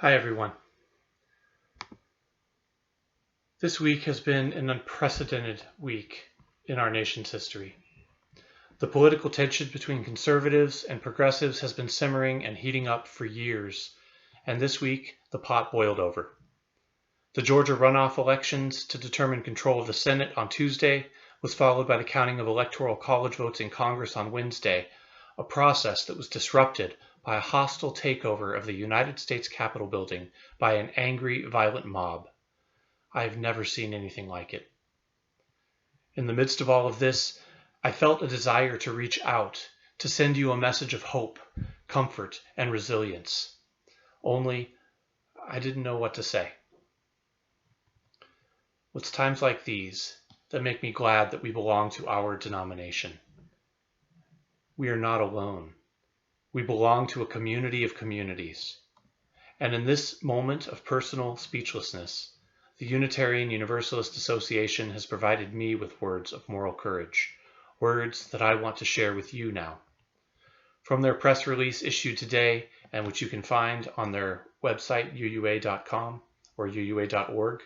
Hi, everyone. This week has been an unprecedented week in our nation's history. The political tension between conservatives and progressives has been simmering and heating up for years, and this week the pot boiled over. The Georgia runoff elections to determine control of the Senate on Tuesday was followed by the counting of electoral college votes in Congress on Wednesday, a process that was disrupted by a hostile takeover of the United States Capitol building by an angry, violent mob. I've never seen anything like it. In the midst of all of this, I felt a desire to reach out, to send you a message of hope, comfort, and resilience. Only, I didn't know what to say. It's times like these that make me glad that we belong to our denomination. We are not alone. We belong to a community of communities. And in this moment of personal speechlessness, the Unitarian Universalist Association has provided me with words of moral courage, words that I want to share with you now. From their press release issued today, and which you can find on their website, uua.com or uua.org,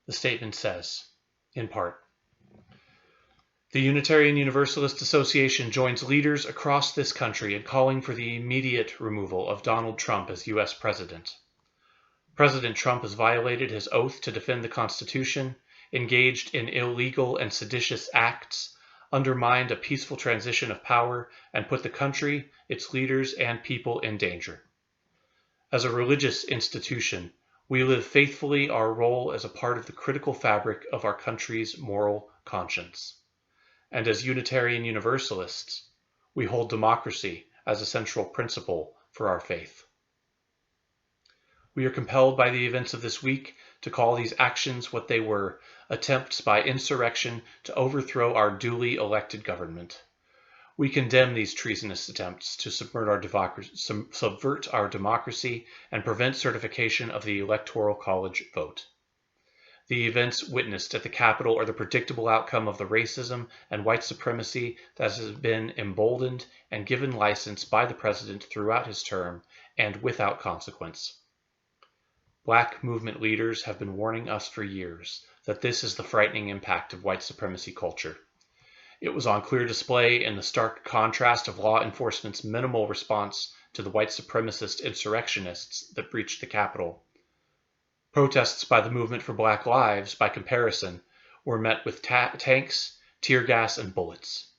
the statement says, in part, the Unitarian Universalist Association joins leaders across this country in calling for the immediate removal of Donald Trump as U.S. President. President Trump has violated his oath to defend the Constitution, engaged in illegal and seditious acts, undermined a peaceful transition of power, and put the country, its leaders, and people in danger. As a religious institution, we live faithfully our role as a part of the critical fabric of our country's moral conscience. And as Unitarian Universalists, we hold democracy as a central principle for our faith. We are compelled by the events of this week to call these actions what they were, attempts by insurrection to overthrow our duly elected government. We condemn these treasonous attempts to subvert our democracy and prevent certification of the Electoral College vote. The events witnessed at the Capitol are the predictable outcome of the racism and white supremacy that has been emboldened and given license by the president throughout his term and without consequence. Black movement leaders have been warning us for years that this is the frightening impact of white supremacy culture. It was on clear display in the stark contrast of law enforcement's minimal response to the white supremacist insurrectionists that breached the Capitol. Protests by the Movement for Black Lives, by comparison, were met with tanks, tear gas, and bullets.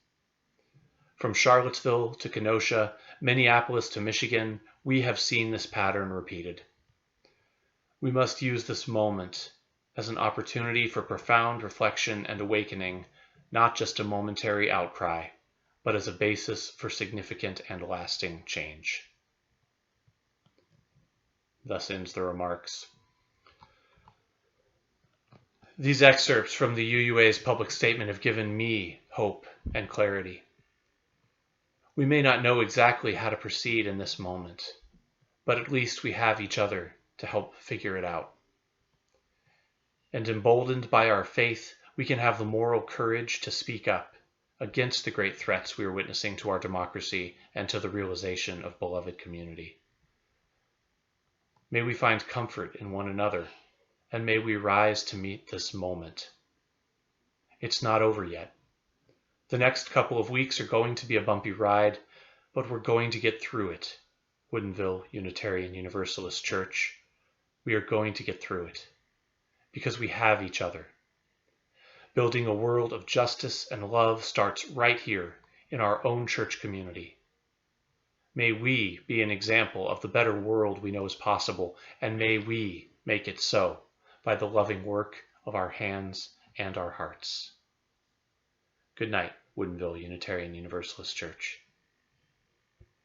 From Charlottesville to Kenosha, Minneapolis to Michigan, we have seen this pattern repeated. We must use this moment as an opportunity for profound reflection and awakening, not just a momentary outcry, but as a basis for significant and lasting change. Thus ends the remarks. These excerpts from the UUA's public statement have given me hope and clarity. We may not know exactly how to proceed in this moment, but at least we have each other to help figure it out. And emboldened by our faith, we can have the moral courage to speak up against the great threats we are witnessing to our democracy and to the realization of beloved community. May we find comfort in one another, and may we rise to meet this moment. It's not over yet. The next couple of weeks are going to be a bumpy ride, but we're going to get through it. Woodinville Unitarian Universalist Church. We are going to get through it because we have each other. Building a world of justice and love starts right here in our own church community. May we be an example of the better world we know is possible, and may we make it so by the loving work of our hands and our hearts. Good night, Woodinville Unitarian Universalist Church.